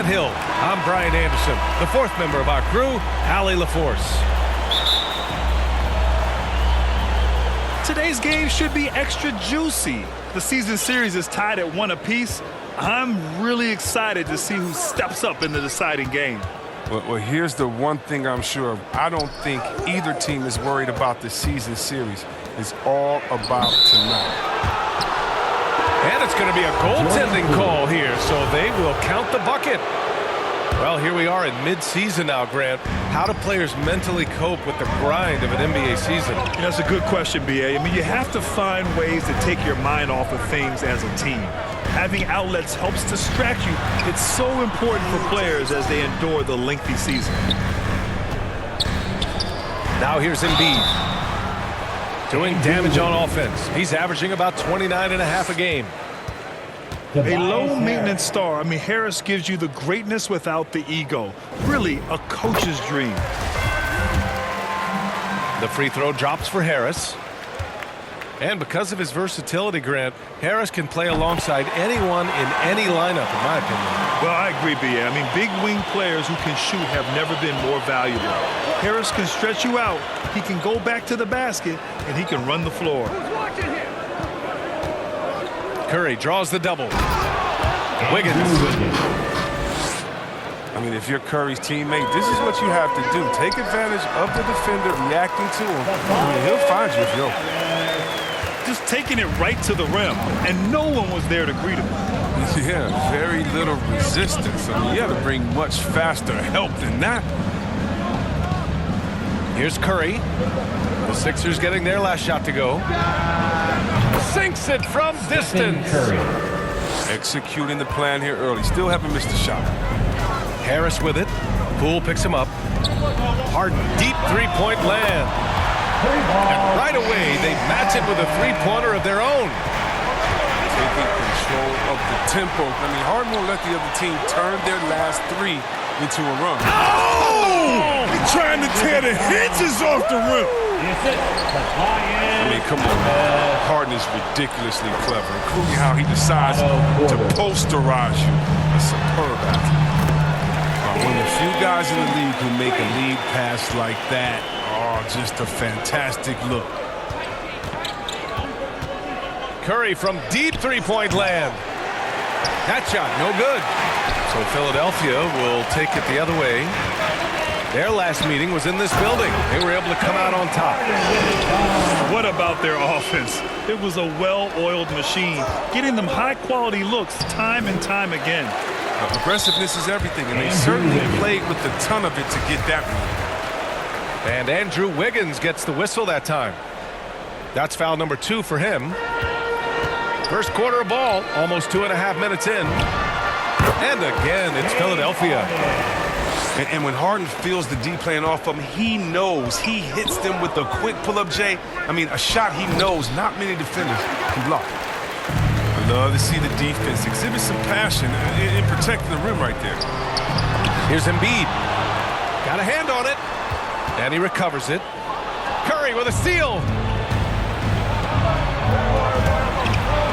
Hill. I'm Brian Anderson, the fourth member of our crew, Allie LaForce. Today's game should be extra juicy. The season series is tied at 1 apiece. I'm really excited to see who steps up in the deciding game. Well, here's the one thing I'm sure of. I don't think either team is worried about the season series. It's all about tonight. And it's going to be a goaltending call here, so they will count the bucket. Well, here we are in mid-season now, Grant. How do players mentally cope with the grind of an NBA season? That's a good question, B.A. I mean, you have to find ways to take your mind off of things as a team. Having outlets helps distract you. It's so important for players as they endure the lengthy season. Now here's Embiid. Doing damage on offense. He's averaging about 29.5 a game. A low-maintenance star. I mean, Harris gives you the greatness without the ego. Really, a coach's dream. The free throw drops for Harris. And because of his versatility, Grant, Harris can play alongside anyone in any lineup, in my opinion. Well, I agree, B.A. I mean, big wing players who can shoot have never been more valuable. Harris can stretch you out. He can go back to the basket, and he can run the floor. Curry draws the double. Wiggins. I mean, if you're Curry's teammate, this is what you have to do. Take advantage of the defender reacting to him. I mean, he'll find you if you're open. Just taking it right to the rim, and no one was there to greet him. Yeah, very little resistance. I mean, you have to bring much faster help than that. Here's Curry. The Sixers getting their last shot to go. Sinks it from distance. Executing the plan here early. Still haven't missed a shot. Harris with it. Poole picks him up. Harden, deep three-point land. And right away, they match it with a three-pointer of their own. Taking control of the tempo. I mean, Harden won't let the other team turn their last three into a run. Oh! He's trying to tear the hinges off the rim. I mean, come on, man. Harden is ridiculously clever, including how he decides to posterize you. A superb athlete. One of the few guys in the league who make a lead pass like that. Oh, just a fantastic look. Curry from deep three-point land. That shot, no good. So Philadelphia will take it the other way. Their last meeting was in this building. They were able to come out on top. What about their offense? It was a well-oiled machine, getting them high-quality looks time and time again. Aggressiveness is everything, and they certainly played with a ton of it to get that one. And Andrew Wiggins gets the whistle that time. That's foul number 2 for him. First quarter of ball, almost 2.5 minutes in. And again, it's Philadelphia. And when Harden feels the D playing off of him, he knows he hits them with a quick pull-up J. I mean, a shot he knows not many defenders can block. I love to see the defense exhibit some passion in protecting the rim right there. Here's Embiid. Got a hand on it. And he recovers it. Curry with a steal.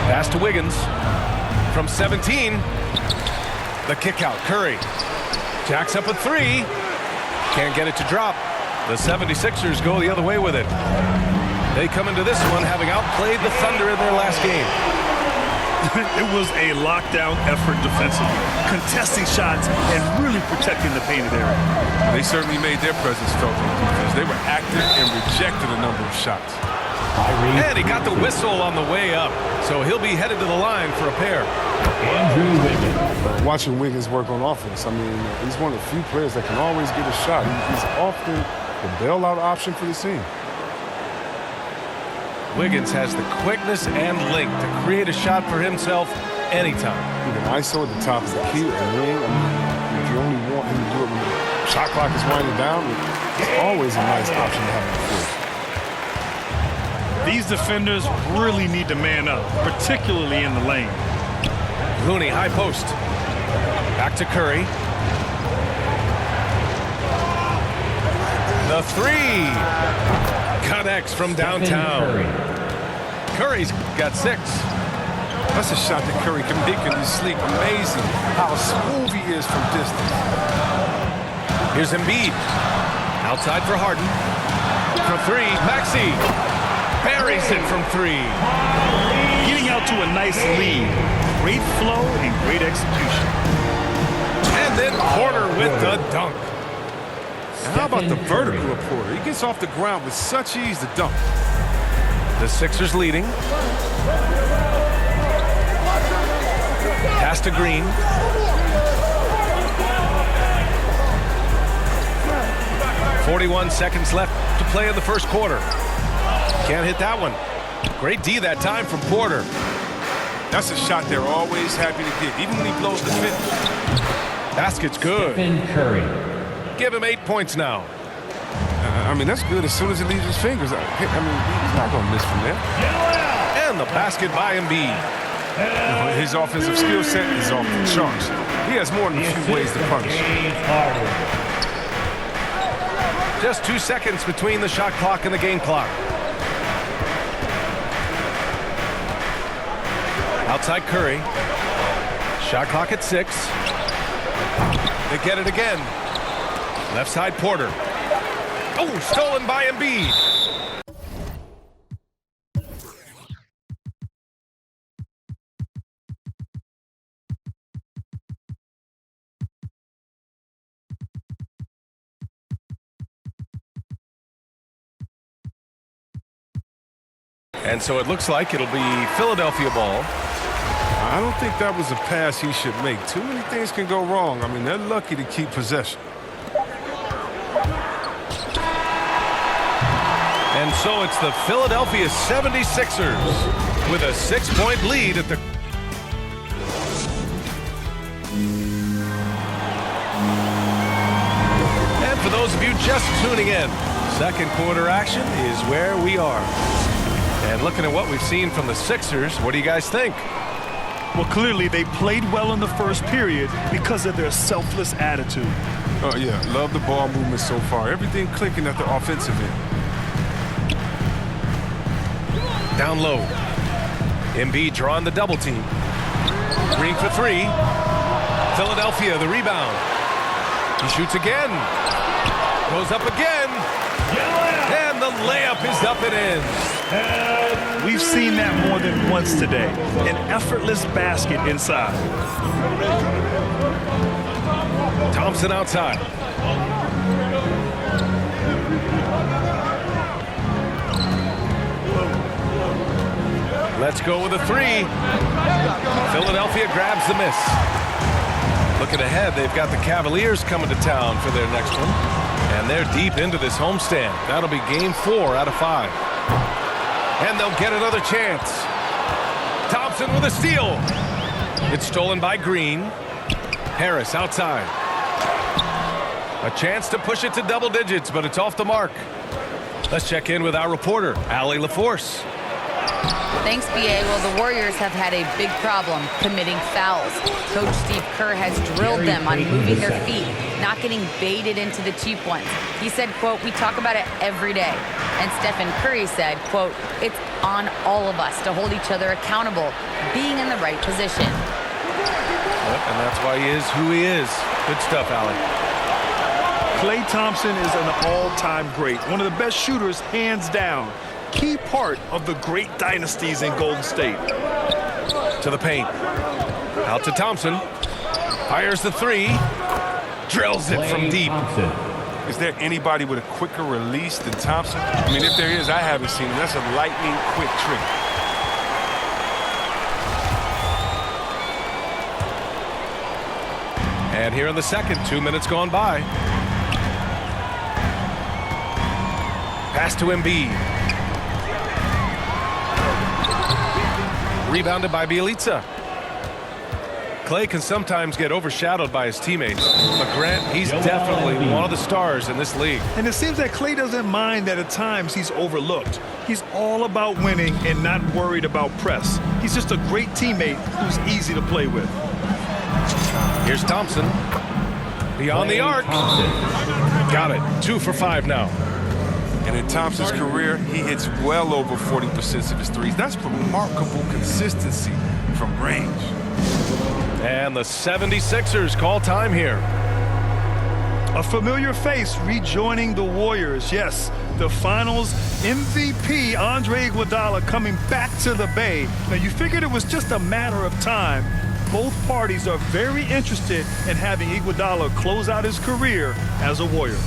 Pass to Wiggins. From 17. The kick out. Curry. Jacks up a 3. Can't get it to drop. The 76ers go the other way with it. They come into this one having outplayed the Thunder in their last game. It was a lockdown effort defensively, contesting shots and really protecting the painted area. They certainly made their presence felt on defense. They were active and rejected a number of shots. And he got the whistle on the way up, so he'll be headed to the line for a pair. Watching Wiggins work on offense, I mean, he's one of the few players that can always get a shot. He's often the bailout option for the team. Wiggins has the quickness and length to create a shot for himself anytime. Even ISO at the top is the key. And wing, I mean, if you only want him to do it when the shot clock is winding down, it's always a nice option to have on the floor. These defenders really need to man up, particularly in the lane. Looney, high post. Back to Curry. The 3. Connects from downtown. Curry's got 6. That's a shot that Curry can make in his sleep. Amazing how smooth he is from distance. Here's Embiid. Outside for Harden. For three, Maxey. Buries it from three. Getting out to a nice lead. Great flow and great execution. And then Porter with the dunk. And how about the vertical of Porter? He gets off the ground with such ease to dunk. The Sixers leading. Pass to Green. .41 seconds left to play in the first quarter. Can't hit that one. Great D that time from Porter. That's a shot they're always happy to get, even when he blows the finish. Basket's good. Curry. Give him 8 points now. I mean, that's good as soon as it leaves his fingers. I mean, he's not going to miss from there. And the basket by Embiid. His offensive skill set is off the charts. He has more than a few ways to punish. Just 2 seconds between the shot clock and the game clock. Outside Curry. Shot clock at 6. They get it again. Left side Porter. Oh, stolen by Embiid. And so it looks like it'll be Philadelphia ball. I don't think that was a pass he should make. Too many things can go wrong. I mean, they're lucky to keep possession. And so it's the Philadelphia 76ers with a 6-point lead at the... And for those of you just tuning in, second quarter action is where we are. And looking at what we've seen from the Sixers, what do you guys think? Well, clearly they played well in the first period because of their selfless attitude. Oh, yeah. Love the ball movement so far. Everything clicking at the offensive end. Down low. Embiid drawing the double team. Green for three. Philadelphia, the rebound. He shoots again. Goes up again. And the layup is up and in. We've seen that more than once today. An effortless basket inside. Thompson outside. Let's go with a three. Philadelphia grabs the miss. Looking ahead, they've got the Cavaliers coming to town for their next one. And they're deep into this homestand. That'll be game 4 out of 5. And they'll get another chance. Thompson with a steal. It's stolen by Green. Harris outside. A chance to push it to double digits, but it's off the mark. Let's check in with our reporter, Allie LaForce. Thanks, B.A. Well, the Warriors have had a big problem committing fouls. Coach Steve Kerr has drilled them on moving their feet, not getting baited into the cheap ones. He said, quote, "We talk about it every day." And Stephen Curry said, quote, "It's on all of us to hold each other accountable, being in the right position." Yep, and that's why he is who he is. Good stuff, Allie. Klay Thompson is an all-time great, one of the best shooters, hands down. Key part of the great dynasties in Golden State. To the paint. Out to Thompson. Fires the three. Drills it from deep. Is there anybody with a quicker release than Thompson? I mean, if there is, I haven't seen him. That's a lightning quick trick. And here in the second, 2 minutes gone by. Pass to Embiid. Rebounded by Bielitsa. Klay can sometimes get overshadowed by his teammates, but Grant, he's definitely one of the stars in this league. And it seems that Klay doesn't mind that at times he's overlooked. He's all about winning and not worried about press. He's just a great teammate who's easy to play with. Here's Thompson. Beyond the arc. Got it. 2 for 5 now. And in Thompson's career, he hits well over 40% of his threes. That's remarkable consistency. from range. And the 76ers call time here. A familiar face rejoining the Warriors. Yes, the Finals MVP, Andre Iguodala, coming back to the Bay. Now, you figured it was just a matter of time. Both parties are very interested in having Iguodala close out his career as a Warrior.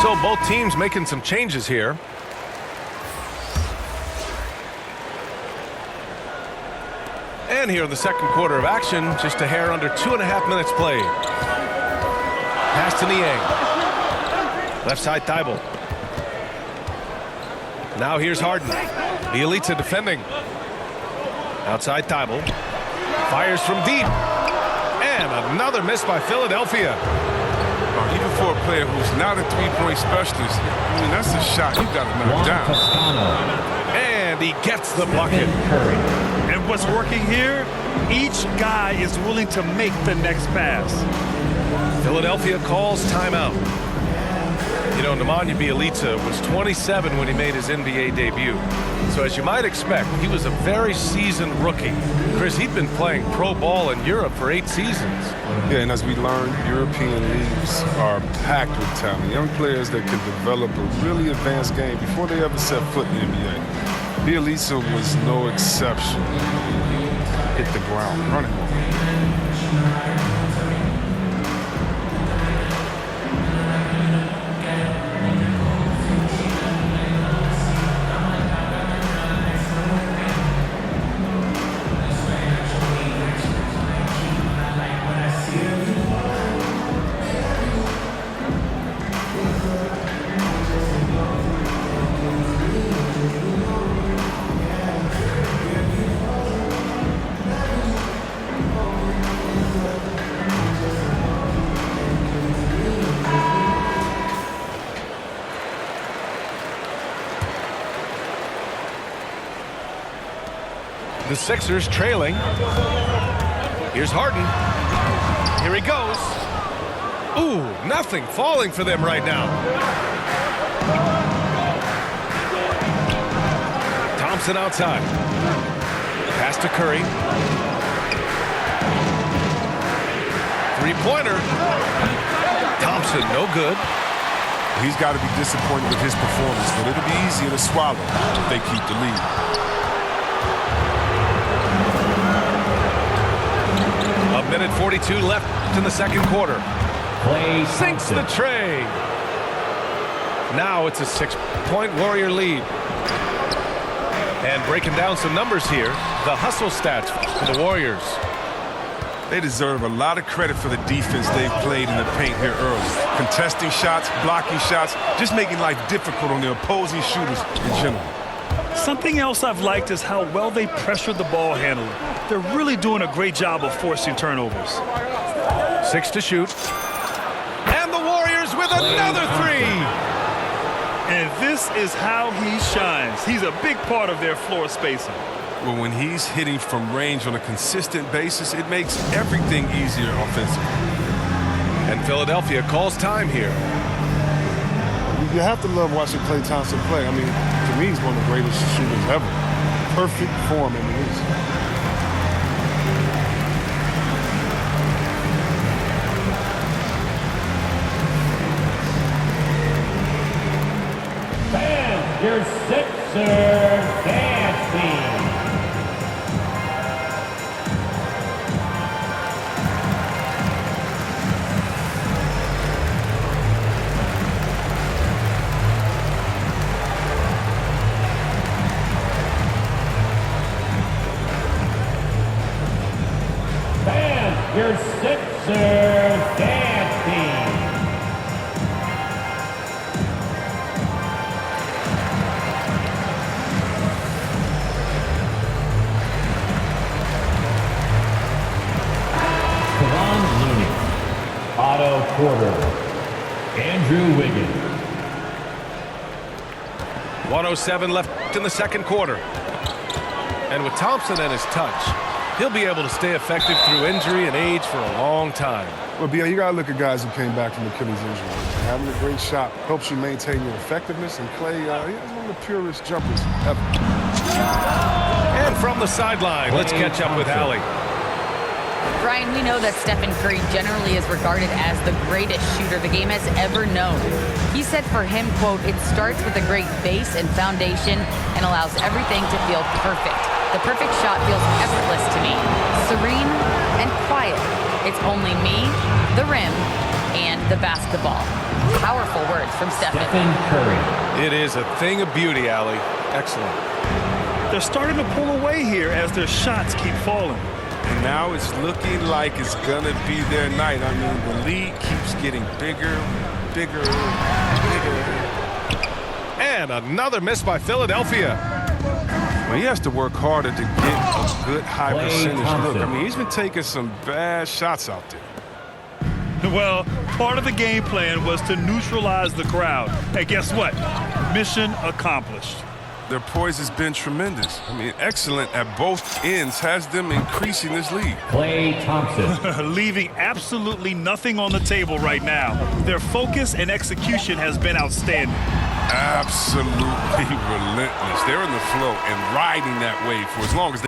So both teams making some changes here. And here in the second quarter of action, just a hair under 2.5 minutes played. Pass to Niang. Left side Thibault. Now here's Harden. The elites are defending. Outside Thibault. Fires from deep. And another miss by Philadelphia. Even for a player who's not a three-point specialist, I mean, that's a shot you got to knock down. And he gets the bucket. And what's working here? Each guy is willing to make the next pass. Philadelphia calls timeout. You know, Nemanja Bjelica was 27 when he made his NBA debut. So as you might expect, he was a very seasoned rookie. Chris, he'd been playing pro ball in Europe for 8 seasons. Yeah, and as we learned, European leagues are packed with talent. Young players that can develop a really advanced game before they ever set foot in the NBA. Bjelica was no exception. He hit the ground running. The Sixers trailing. Here's Harden. Here he goes. Ooh, nothing falling for them right now. Thompson outside. Pass to Curry. Three-pointer. Thompson, no good. He's got to be disappointed with his performance, but it'll be easier to swallow if they keep the lead. A minute 42 left in the second quarter. Klay Sinks the Thompson. tray. Now it's a 6-point Warrior lead. And breaking down some numbers here, the hustle stats for the Warriors. They deserve a lot of credit for the defense they've played in the paint here early. Contesting shots, blocking shots, just making life difficult on the opposing shooters in general. Something else I've liked is how well they pressure the ball handler. They're really doing a great job of forcing turnovers. 6 to shoot. And the Warriors with another 3. And this is how he shines. He's a big part of their floor spacing. Well, when he's hitting from range on a consistent basis, it makes everything easier offensively. And Philadelphia calls time here. You have to love watching Klay Thompson play. I mean, to me, he's one of the greatest shooters ever. Perfect form in the league. Fans, your Sixers dance team. Fans, your Sixers dance team. Otto Porter, Andrew Wiggins. 1:07 left in the second quarter. And with Thompson and his touch, he'll be able to stay effective through injury and age for a long time. Well, B.A., you got to look at guys who came back from Achilles injury. Having a great shot helps you maintain your effectiveness, and Klay, he has one of the purest jumpers ever. And from the sideline, let's catch up with Allie. Brian, we know that Stephen Curry generally is regarded as the greatest shooter the game has ever known. He said for him, quote, "It starts with a great base and foundation and allows everything to feel perfect. The perfect shot feels effortless to me, serene and quiet. It's only me, the rim, and the basketball." Powerful words from Stephen Curry. It is a thing of beauty, Allie. Excellent. They're starting to pull away here as their shots keep falling. And now it's looking like it's going to be their night. I mean, the lead keeps getting bigger, bigger, bigger. And another miss by Philadelphia. Well, he has to work harder to get a good high Klay percentage Thompson. look. I mean, he's been taking some bad shots out there. Well, part of the game plan was to neutralize the crowd. And guess what? Mission accomplished. Their poise has been tremendous. I mean, excellent at both ends, has them increasing this lead. Klay Thompson. Leaving absolutely nothing on the table right now. Their focus and execution has been outstanding. Absolutely relentless. They're in the flow and riding that wave for as long as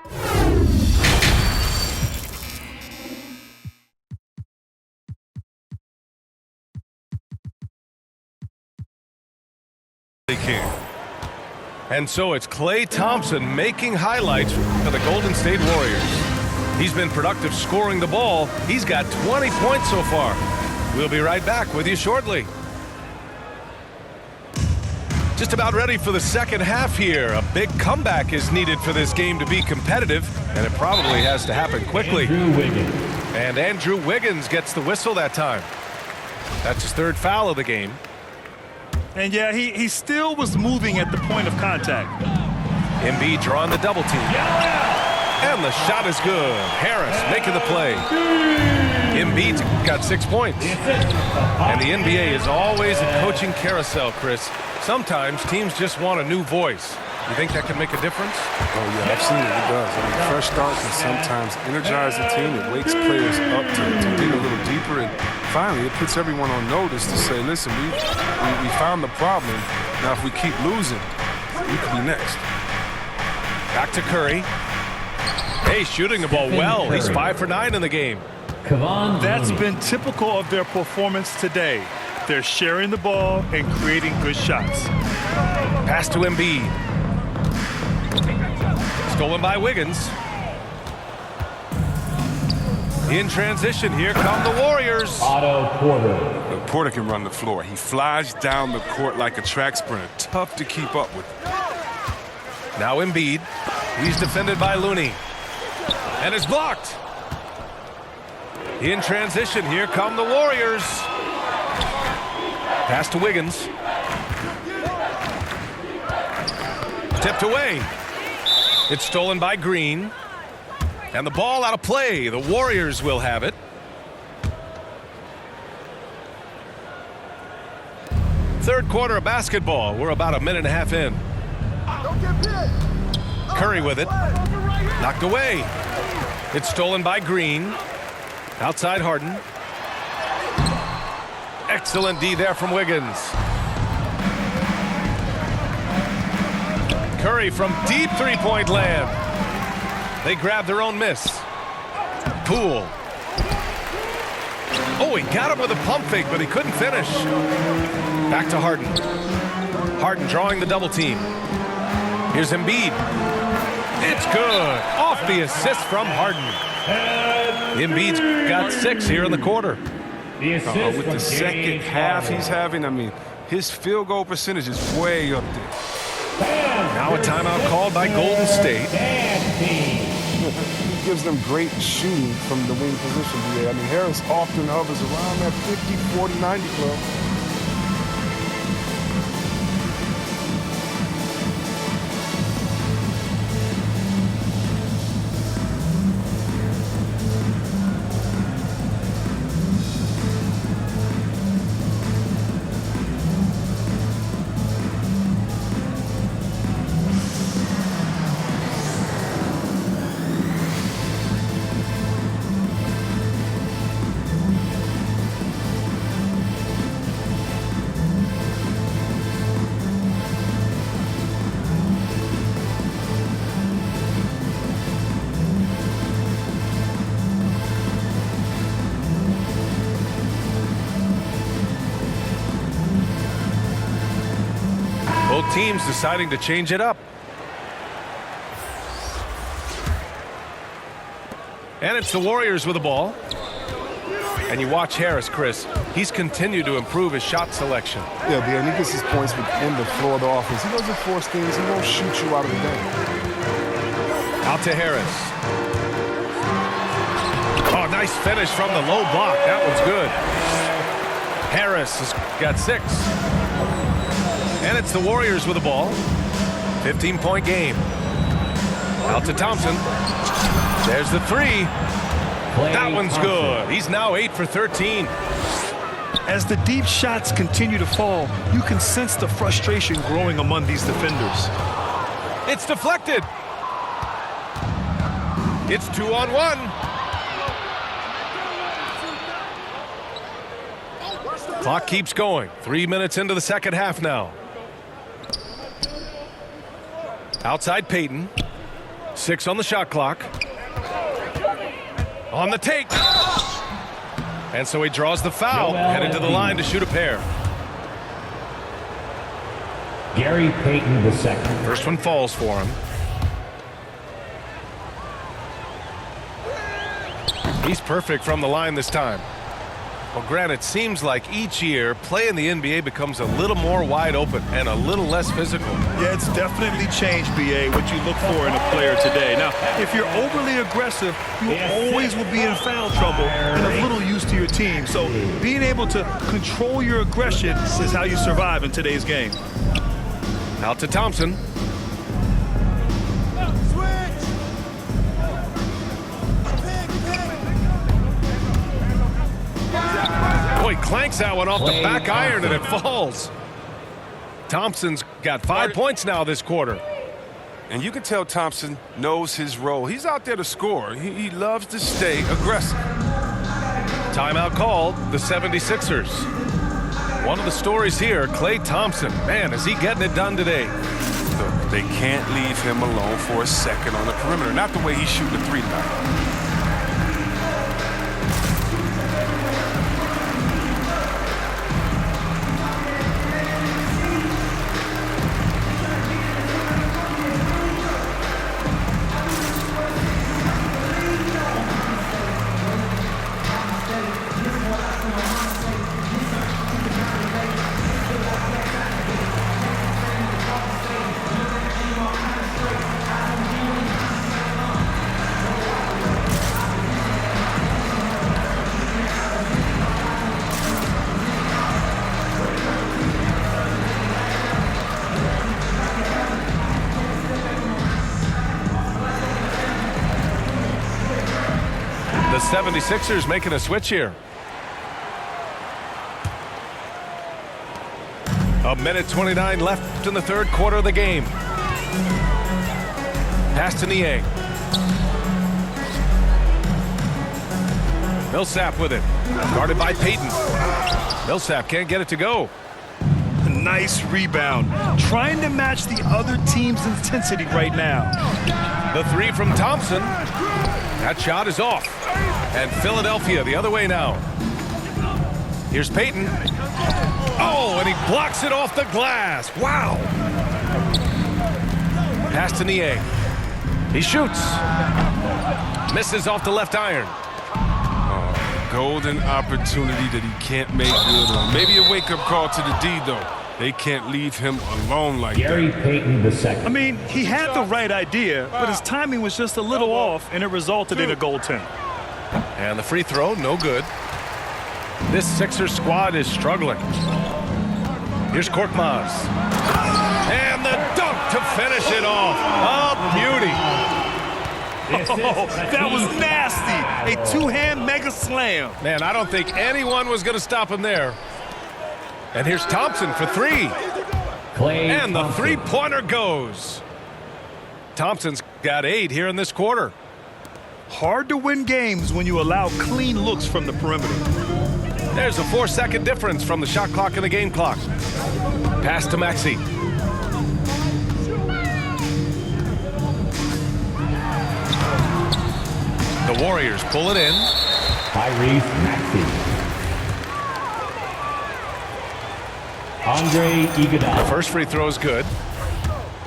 they can. And so it's Klay Thompson making highlights for the Golden State Warriors. He's been productive scoring the ball. He's got 20 points so far. We'll be right back with you shortly. Just about ready for the second half here. A big comeback is needed for this game to be competitive, and it probably has to happen quickly. Andrew Wiggins. And Andrew Wiggins gets the whistle that time. That's his third foul of the game. And yeah, he still was moving at the point of contact. Embiid drawing the double team. And the shot is good. Harris making the play. Embiid's got 6 points. And the NBA is always a coaching carousel, Chris. Sometimes teams just want a new voice. You think that can make a difference? Oh, yeah, I've seen it. It does. I mean, fresh starts can sometimes energize the team. It wakes players up to dig a little deeper. And finally, it puts everyone on notice to say, listen, we found the problem. Now, if we keep losing, we could be next. Back to Curry. Hey, shooting the ball well. He's 5 for 9 in the game. That's been typical of their performance today. They're sharing the ball and creating good shots. Pass to Embiid. Stolen by Wiggins. In transition, here come the Warriors. Otto Porter. But Porter can run the floor. He flies down the court like a track sprinter. Tough to keep up with. Now Embiid. He's defended by Looney. And is blocked. In transition, here come the Warriors. Pass to Wiggins. Tipped away. It's stolen by Green. And the ball out of play. The Warriors will have it. Third quarter of basketball. We're about a minute and a half in. Curry with it. Knocked away. It's stolen by Green. Outside Harden. Excellent D there from Wiggins. Curry from deep three-point land. They grab their own miss. Poole. Oh, he got him with a pump fake, but he couldn't finish. Back to Harden. Harden drawing the double team. Here's Embiid. It's good. Off the assist from Harden. Embiid's got 6 here in the quarter. The assist With from the second James half Harden. he's having, I mean, his field goal percentage is way up there. Now a timeout called by Golden State. He gives them great shooting from the wing position. I mean, Harris often hovers around that 50, 40, 90 club. Both teams deciding to change it up. And it's the Warriors with the ball. And you watch Harris, Chris. He's continued to improve his shot selection. Yeah, and he gets his points within the floor of the offense. He doesn't force things. He won't shoot you out of the game. Out to Harris. Oh, nice finish from the low block. That one's good. Harris has got 6. And it's the Warriors with the ball. 15-point game. Out to Thompson. There's the 3. That one's good. He's now 8 for 13. As the deep shots continue to fall, you can sense the frustration growing among these defenders. It's deflected. It's 2-on-1. Clock keeps going. 3 minutes into the second half now. Outside Peyton. 6 on the shot clock. On the take. And so he draws the foul. Headed to the line to shoot a pair. Gary Payton II. First one falls for him. He's perfect from the line this time. Well, Grant, it seems like each year play in the NBA becomes a little more wide open and a little less physical. Yeah, it's definitely changed, BA, what you look for in a player today. Now, if you're overly aggressive, you always will be in foul trouble and a little used to your team. So being able to control your aggression is how you survive in today's game. Out to Thompson. Boy, clanks that one off the back iron and it falls. Thompson's got 5 points now this quarter. And you can tell Thompson knows his role. He's out there to score. He loves to stay aggressive. Timeout called, the 76ers. One of the stories here, Klay Thompson. Man, is he getting it done today. Look, they can't leave him alone for a second on the perimeter. Not the way he's shooting the 3 tonight. 76ers making a switch here. A minute 29 left in the third quarter of the game. Pass to Niang. Millsap with it. Guarded by Payton. Millsap can't get it to go. Nice rebound. Trying to match the other team's intensity right now. The three from Thompson. That shot is off. And Philadelphia the other way now. Here's Payton. Oh, and he blocks it off the glass. Wow. Pass to Niang. He shoots. Misses off the left iron. Golden opportunity that he can't make good on. Maybe a wake-up call to the D, though. They can't leave him alone like Gary that. Payton II. I mean, he had the right idea, but his timing was just a little off, and it resulted in a goaltend. And the free throw, no good. This Sixers squad is struggling. Here's Korkmaz. And the dunk to finish it off. A beauty. Oh, that was nasty. A two-hand mega slam. Man, I don't think anyone was going to stop him there. And here's Thompson for three. Klay And the Thompson. three-pointer goes. Thompson's got 8 here in this quarter. Hard to win games when you allow clean looks from the perimeter. There's a 4-second difference from the shot clock and the game clock. Pass to Maxey. The Warriors pull it in. Tyrese Maxey. Andre Iguodala. First free throw is good.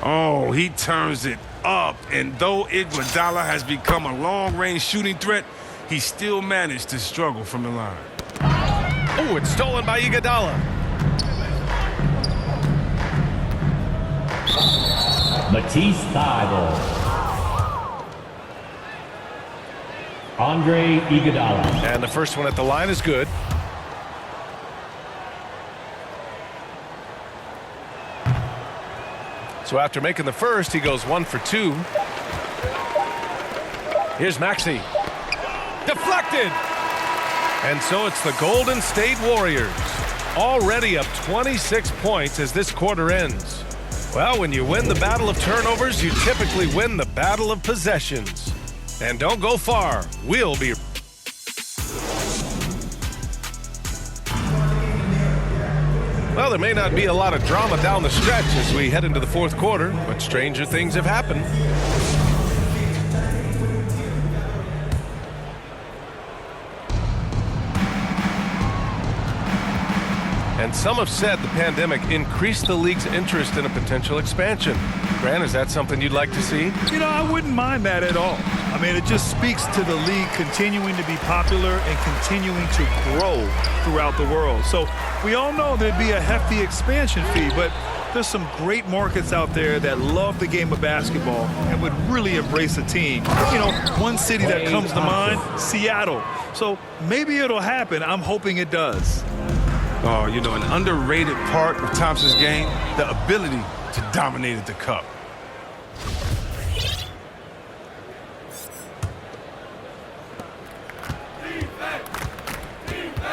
Oh, he turns it up. And though Iguodala has become a long-range shooting threat, he still managed to struggle from the line. Oh, it's stolen by Iguodala. Matisse Thybulle. Andre Iguodala. And the first one at the line is good. So after making the first, he goes 1 for 2. Here's Maxey. Deflected! And so it's the Golden State Warriors, already up 26 points as this quarter ends. Well, when you win the battle of turnovers, you typically win the battle of possessions. And don't go far. We'll be... Well, there may not be a lot of drama down the stretch as we head into the fourth quarter, but stranger things have happened. And some have said the pandemic increased the league's interest in a potential expansion. Grant, is that something you'd like to see? You know, I wouldn't mind that at all. I mean, it just speaks to the league continuing to be popular and continuing to grow throughout the world. So we all know there'd be a hefty expansion fee, but there's some great markets out there that love the game of basketball and would really embrace a team. You know, one city that comes to mind, Seattle. So maybe it'll happen. I'm hoping it does. Oh, you know, an underrated part of Thompson's game, the ability to dominate at the cup.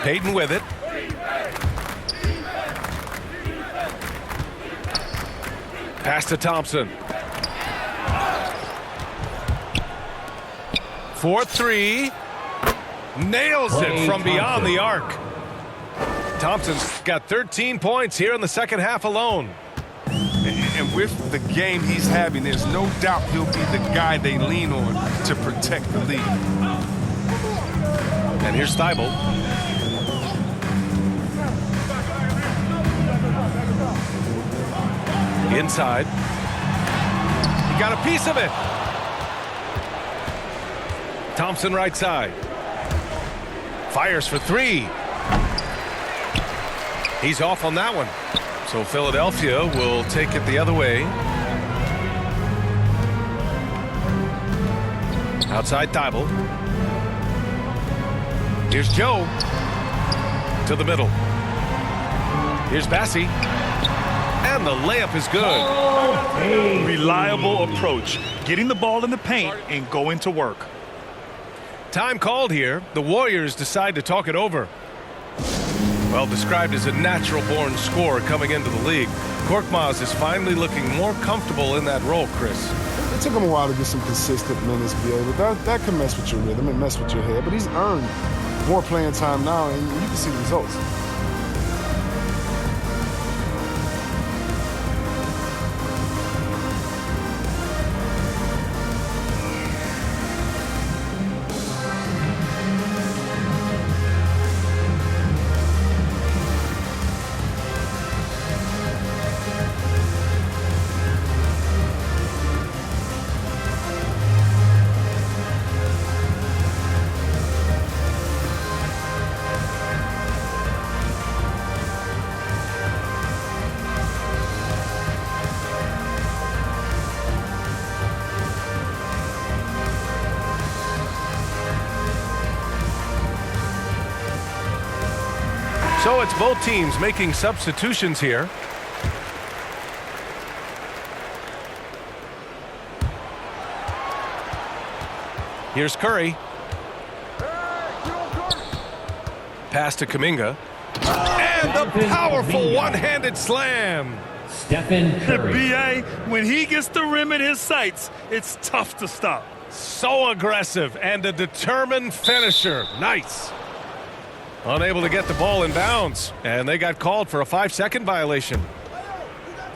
Payton with it. Pass to Thompson. 4-3. Nails it from beyond the arc. Thompson's got 13 points here in the second half alone. And with the game he's having, there's no doubt he'll be the guy they lean on to protect the lead. And here's Thybulle. Inside. He got a piece of it. Thompson right side. Fires for 3. He's off on that one. So Philadelphia will take it the other way. Outside Thybulle. Here's Joe. To the middle. Here's Bassey. And the layup is good. Reliable approach. Getting the ball in the paint and going to work. Time called here. The Warriors decide to talk it over. Well, described as a natural-born scorer coming into the league, Korkmaz is finally looking more comfortable in that role, Chris. It took him a while to get some consistent minutes, BA, but that can mess with your rhythm and mess with your head. But he's earned more playing time now, and you can see the results. So it's both teams making substitutions here. Here's Curry. Pass to Kuminga. And the powerful one-handed slam. Stephen Curry. BA, when he gets the rim in his sights, it's tough to stop. So aggressive and a determined finisher. Nice. Unable to get the ball in bounds, and they got called for a 5-second violation.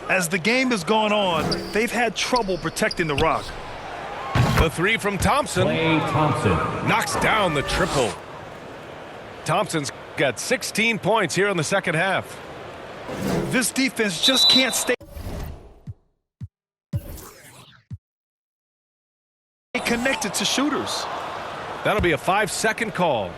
As the game has gone on, they've had trouble protecting the rock. The three from Thompson. Klay Thompson. Knocks down the triple. Thompson's got 16 points here in the second half. This defense just can't stay connected to shooters. That'll be a 5-second call.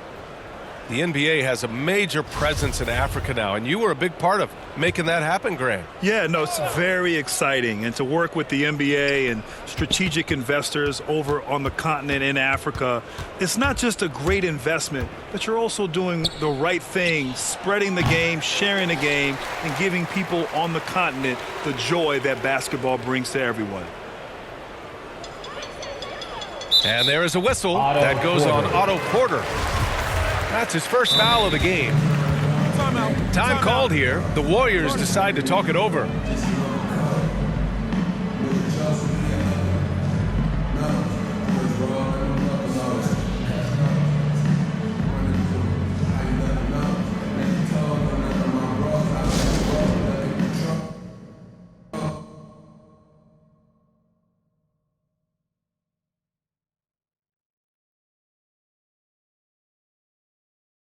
The NBA has a major presence in Africa now, and you were a big part of making that happen, Grant. Yeah, no, it's very exciting. And to work with the NBA and strategic investors over on the continent in Africa, it's not just a great investment, but you're also doing the right thing, spreading the game, sharing the game, and giving people on the continent the joy that basketball brings to everyone. And there is a whistle that goes on Otto Porter. That's his first foul of the game. Time called here. The Warriors decide to talk it over.